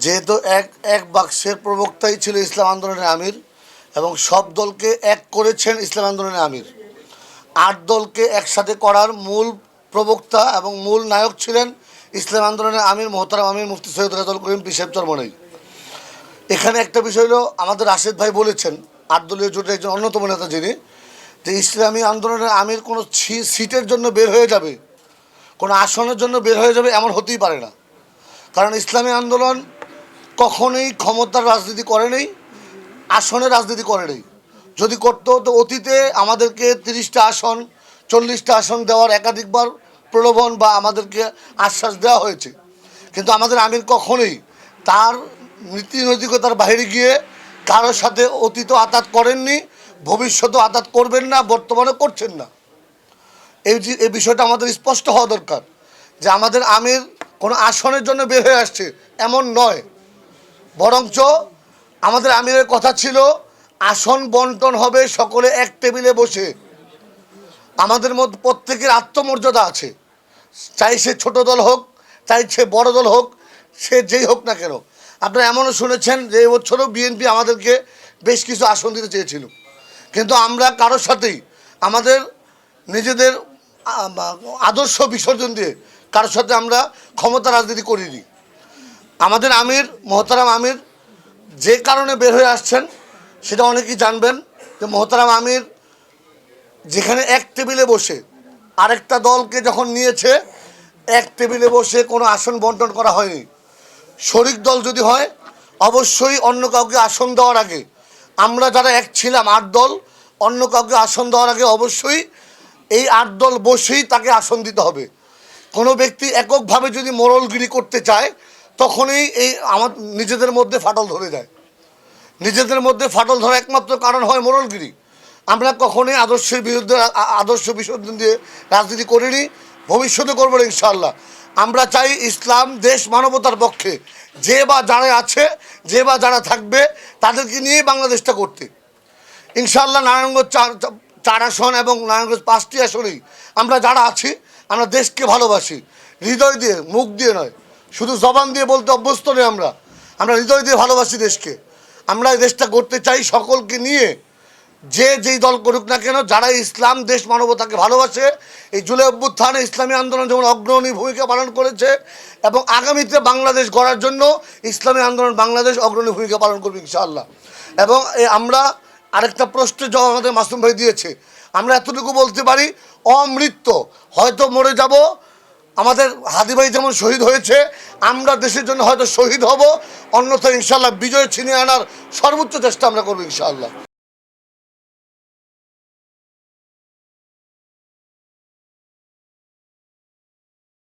যেহেতু এক এক বাক্সের প্রবক্তাই ছিল ইসলাম আন্দোলনের আমির এবং সব দলকে এক করেছেন ইসলাম আন্দোলনের আমির, ৮ দলকে একসাথে করার মূল প্রবক্তা এবং মূল নায়ক ছিলেন ইসলাম আন্দোলনের আমির মোহতারাম আমির মুফতি সৈয়দ রেজাউল করিম পীর সাহেব চরমনাই। এখানে একটা বিষয় হলো, আমাদের রাশেদ ভাই বলেছেন ৮ দলীয় জোটের একজন অন্যতম নেতা যিনি, যে ইসলামী আন্দোলনের আমির কোনো সিটের জন্য বের হয়ে যাবে, কোনো আসনের জন্য বের হয়ে যাবে, এমন হতেই পারে না। কারণ ইসলামী আন্দোলন কখনোই ক্ষমতার রাজনীতি করে নেই, আসনের রাজনীতি করে নেই। যদি করতো তো অতীতে আমাদেরকে 30টা আসন 40টা আসন দেওয়ার একাধিকবার প্রলোভন বা আমাদেরকে আশ্বাস দেওয়া হয়েছে, কিন্তু আমাদের আমির কখনোই তার নীতি নৈতিকতার বাইরে গিয়ে কারোর সাথে অতীত আঘাত করেননি, ভবিষ্যতেও আঘাত করবেন না, বর্তমানে করছেন না। এই বিষয়টা আমাদের স্পষ্ট হওয়া দরকার যে আমাদের আমির কোনো আসনের জন্য বের হয়ে আসছে এমন নয়, বরঞ্চ আমাদের আমিরের কথা ছিল আসন বন্টন হবে সকলে এক টেবিলে বসে। আমাদের মধ্যে প্রত্যেকের আত্মমর্যাদা আছে, চাই সে ছোট দল হোক, চাই সে বড় দল হোক, সে যেই হোক না কেন। আপনারা এমনও শুনেছেন যে এবছরও বিএনপি আমাদেরকে বেশ কিছু আসন দিতে চেয়েছিল, কিন্তু আমরা কারোর সাথেই আমাদের নিজেদের আদর্শ বিসর্জন দিয়ে কারোর সাথে আমরা ক্ষমতা রাজনীতি করিনি। আমাদের আমির মোহতারাম আমির যে কারণে বের হয়ে আসছেন সেটা অনেকেই জানবেন, যে মোহতারাম আমির যেখানে এক টেবিলে বসে আরেকটা দলকে যখন নিয়েছে, এক টেবিলে বসে কোনো আসন বন্টন করা হয়নি। শরিক দল যদি হয় অবশ্যই অন্য কাউকে আসন দেওয়ার আগে, আমরা যারা এক ছিলাম ৮ দল, অন্য কাউকে আসন দেওয়ার আগে অবশ্যই এই ৮ দল বসেই তাকে আসন দিতে হবে। কোনো ব্যক্তি এককভাবে যদি মোড়লগিরি করতে চায় তখনই আমার নিজেদের মধ্যে ফাটল ধরে যায়। নিজেদের মধ্যে ফাটল ধরা একমাত্র কারণ হয় মোড়লগিরি। আমরা কখনোই আদর্শের বিরুদ্ধে আদর্শ বিসর্জন দিয়ে রাজনীতি করিনি, ভবিষ্যতে করবো না ইনশাআল্লাহ। আমরা চাই ইসলাম দেশ মানবতার পক্ষে যে বা যারা আছে, যে বা যারা থাকবে তাদেরকে নিয়েই বাংলাদেশটা করতে। ইনশাআল্লাহ নারায়ণগঞ্জ 4 আসন এবং নারায়ণগঞ্জ 5টি আসনেই আমরা যারা আছি আমরা দেশকে ভালোবাসি, হৃদয় দিয়ে, মুখ দিয়ে নয়, শুধু জবান দিয়ে বলতে অভ্যস্ত নই। আমরা হৃদয় দিয়ে ভালোবাসি দেশকে। আমরা এই দেশটা করতে চাই সকলকে নিয়ে, যে যেই দল করুক না কেন, যারা ইসলাম দেশ মানবতাকে ভালোবাসে। এই জুলাই অভ্যুত্থানে ইসলামী আন্দোলন যেমন অগ্রণী ভূমিকা পালন করেছে এবং আগামীতে বাংলাদেশ গড়ার জন্য ইসলামী আন্দোলন বাংলাদেশ অগ্রণী ভূমিকা পালন করবে ইনশাআল্লাহ। এবং আমরা আরেকটা প্রশ্নের জবাব আমাদের মাসুম ভাই দিয়েছে, আমরা এতটুকু বলতে পারি অমৃত্যু হয়তো মরে যাব, আমাদের হাদি ভাই যেমন শহীদ হয়েছে আমরা দেশের জন্য হয়তো শহীদ হব, অন্যথায় ইনশাআল্লাহ বিজয় ছিনিয়ে আনার সর্বোচ্চ চেষ্টা আমরা করবো ইনশাআল্লাহ।